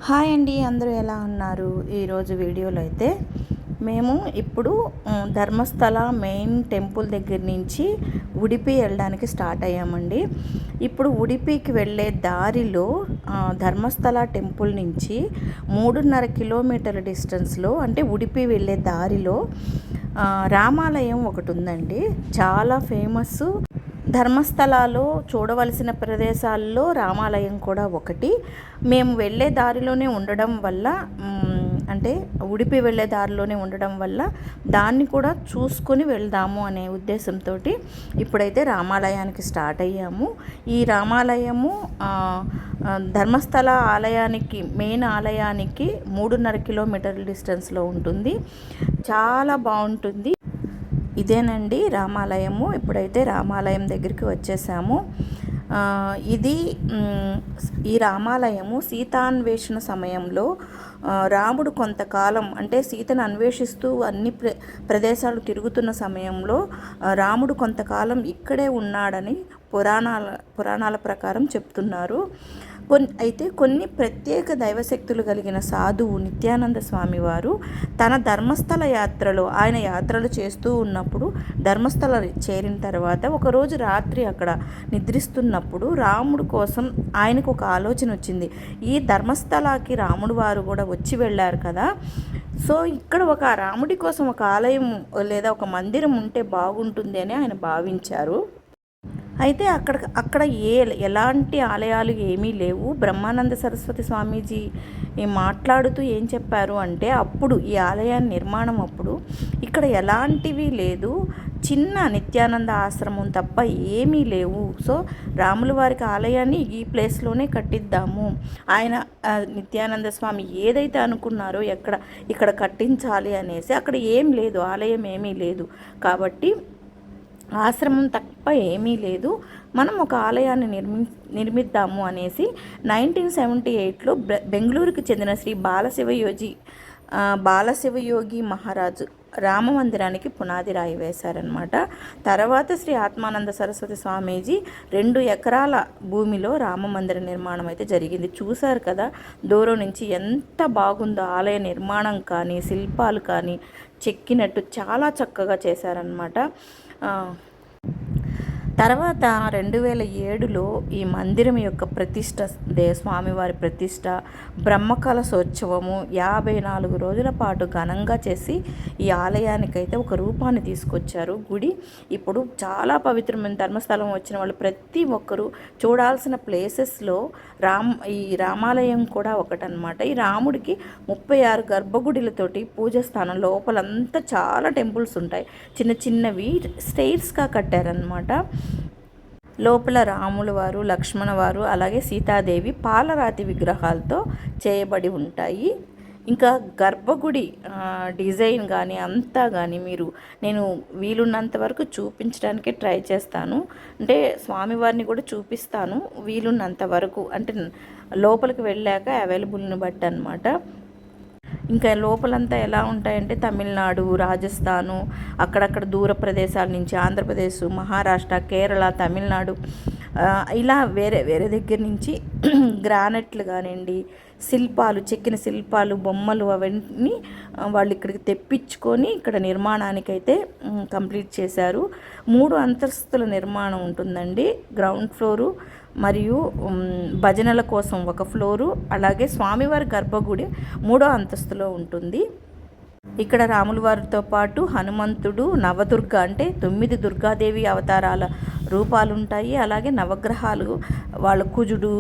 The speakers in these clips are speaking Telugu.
హాయ్ అండి, అందరూ ఎలా ఉన్నారు? ఈరోజు వీడియోలో అయితే మేము ఇప్పుడు ధర్మస్థల మెయిన్ టెంపుల్ దగ్గర నుంచి ఉడిపి వెళ్ళడానికి స్టార్ట్ అయ్యామండి. ఇప్పుడు ఉడిపికి వెళ్ళే దారిలో ధర్మస్థల టెంపుల్ నుంచి 3.5 కిలోమీటర్ల డిస్టెన్స్లో, అంటే ఉడిపి వెళ్ళే దారిలో రామాలయం ఒకటి ఉందండి. చాలా ఫేమస్. ధర్మస్థలాలో చూడవలసిన ప్రదేశాల్లో రామాలయం కూడా ఒకటి. మేము వెళ్ళే దారిలోనే ఉండడం వల్ల, అంటే ఉడిపి వెళ్ళే దారిలోనే ఉండడం వల్ల దాన్ని కూడా చూసుకొని వెళ్దాము అనే ఉద్దేశంతో ఇప్పుడైతే రామాలయానికి స్టార్ట్ అయ్యాము. ఈ రామాలయము ధర్మస్థల ఆలయానికి, మెయిన్ ఆలయానికి 3.5 కిలోమీటర్ల డిస్టెన్స్లో ఉంటుంది. చాలా బాగుంటుంది. ఇదేనండి రామాలయము. ఇప్పుడైతే రామాలయం దగ్గరికి వచ్చేసాము. ఈ రామాలయము సీతాన్వేషణ సమయంలో రాముడు కొంతకాలం, అంటే సీతను అన్వేషిస్తూ అన్ని ప్రదేశాలు తిరుగుతున్న సమయంలో రాముడు కొంతకాలం ఇక్కడే ఉన్నాడని పురాణాల ప్రకారం చెప్తున్నారు. అయితే కొన్ని ప్రత్యేక దైవశక్తులు కలిగిన సాధువు నిత్యానంద స్వామి వారు తన ధర్మస్థల యాత్రలో, ఆయన యాత్రలు చేస్తూ ఉన్నప్పుడు ధర్మస్థల చేరిన తర్వాత ఒకరోజు రాత్రి అక్కడ నిద్రిస్తున్నప్పుడు రాముడు కోసం ఆయనకు ఒక ఆలోచన వచ్చింది. ఈ ధర్మస్థలకి రాముడు వారు కూడా వచ్చి వెళ్ళారు కదా, సో ఇక్కడ ఒక రాముడి కోసం ఒక ఆలయం లేదా ఒక మందిరం ఉంటే బాగుంటుంది అని ఆయన భావించారు. అయితే అక్కడ ఎలాంటి ఆలయాలు ఏమీ లేవు. బ్రహ్మానంద సరస్వతి స్వామీజీ మాట్లాడుతూ ఏం చెప్పారు అంటే, అప్పుడు ఈ ఆలయాన్ని నిర్మాణం అప్పుడు ఇక్కడ ఎలాంటివి లేదు, చిన్న నిత్యానంద ఆశ్రమం తప్ప ఏమీ లేవు. సో రాముల వారికి ఆలయాన్ని ఈ ప్లేస్లోనే కట్టిద్దాము. ఆయన నిత్యానంద స్వామి ఏదైతే అనుకున్నారో ఇక్కడ కట్టించాలి అనేసి, అక్కడ ఏం లేదు, ఆలయం ఏమీ లేదు కాబట్టి ఆశ్రమం తప్ప ఏమీ లేదు, మనం ఒక ఆలయాన్ని నిర్మిద్దాము అనేసి 1978లో బెంగళూరుకు చెందిన శ్రీ బాలశివయోగి మహారాజు రామ మందిరానికి పునాది రాయి వేశారనమాట. తర్వాత శ్రీ ఆత్మానంద సరస్వతి స్వామీజీ 2 ఎకరాల భూమిలో రామ మందిర నిర్మాణం అయితే జరిగింది. చూశారు కదా దూరం నుంచి ఎంత బాగుందో ఆలయ నిర్మాణం కానీ, శిల్పాలు కానీ చెక్కినట్టు చాలా చక్కగా చేశారనమాట. తర్వాత 2007లో ఈ మందిరం యొక్క ప్రతిష్ట, స్వామివారి ప్రతిష్ట, బ్రహ్మకలశోత్సవము 54 రోజుల పాటు ఘనంగా చేసి ఈ ఆలయానికైతే ఒక రూపాన్ని తీసుకొచ్చారు. గుడి ఇప్పుడు చాలా పవిత్రమైన ధర్మస్థలం వచ్చిన వాళ్ళు ప్రతి ఒక్కరూ చూడాల్సిన ప్లేసెస్లో ఈ రామాలయం కూడా ఒకటనమాట. ఈ రాముడికి 36 గర్భగుడిలతోటి పూజ స్థానం, లోపలంతా చాలా టెంపుల్స్ ఉంటాయి. చిన్న చిన్నవి స్టెయిర్స్గా కట్టారనమాట. లోపల రాముల వారు, లక్ష్మణ వారు, అలాగే సీతాదేవి పాలరాతి విగ్రహాలతో చేయబడి ఉంటాయి. ఇంకా గర్భగుడి డిజైన్ కానీ అంతా కానీ నేను వీలున్నంత వరకు చూపించడానికి ట్రై చేస్తాను. అంటే స్వామివారిని కూడా చూపిస్తాను వీలున్నంత వరకు, అంటే లోపలికి వెళ్ళాక అవైలబుల్ని బట్టి అనమాట. ఇంకా లోపలంతా ఎలా ఉంటాయంటే తమిళనాడు, రాజస్థాను, అక్కడక్కడ దూర ప్రదేశాల నుంచి ఆంధ్రప్రదేశ్, మహారాష్ట్ర, కేరళ, తమిళనాడు, ఇలా వేరే వేరే దగ్గర నుంచి గ్రానైట్లు కానివ్వండి, శిల్పాలు, చెక్కిన శిల్పాలు, బొమ్మలు అవన్నీ వాళ్ళు ఇక్కడికి తెప్పించుకొని ఇక్కడ నిర్మాణానికైతే కంప్లీట్ చేశారు. 3 అంతస్తుల నిర్మాణం ఉంటుందండి. గ్రౌండ్ ఫ్లోరు మరియు భజనల కోసం ఒక ఫ్లోరు, అలాగే స్వామివారి గర్భగుడి 3వ అంతస్తులో ఉంటుంది. ఇక్కడ రాముల వారితో పాటు హనుమంతుడు, నవదుర్గ అంటే 9 దుర్గాదేవి అవతారాల రూపాలు ఉంటాయి. అలాగే నవగ్రహాలు, వాళ్ళ కుజుడు,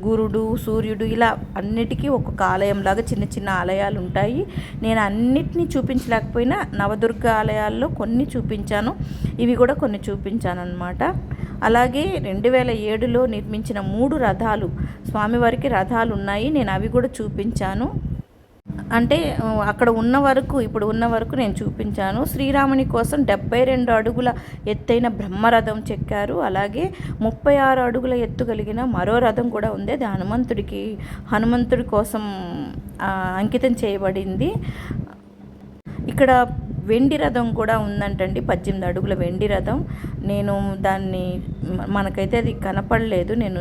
గురుడు, సూర్యుడు, ఇలా అన్నిటికీ ఒక్కొక్క ఆలయంలాగా చిన్న చిన్న ఆలయాలు ఉంటాయి. నేను అన్నిటినీ చూపించలేకపోయినా నవదుర్గ ఆలయాల్లో కొన్ని చూపించాను, ఇవి కూడా కొన్ని చూపించాను అన్నమాట. అలాగే 2007లో నిర్మించిన 3 రథాలు, స్వామివారికి రథాలు ఉన్నాయి, నేను అవి కూడా చూపించాను. అంటే అక్కడ ఇప్పుడు ఉన్న వరకు నేను చూపించాను. శ్రీరాముని కోసం 72 అడుగుల ఎత్తైన బ్రహ్మరథం చెక్కారు. అలాగే 36 అడుగుల ఎత్తు కలిగిన మరో రథం కూడా ఉంది. అది హనుమంతుడి కోసం అంకితం చేయబడింది. ఇక్కడ వెండి రథం కూడా ఉందంటండి, 18 అడుగుల వెండి రథం. నేను దాన్ని, మనకైతే అది కనపడలేదు, నేను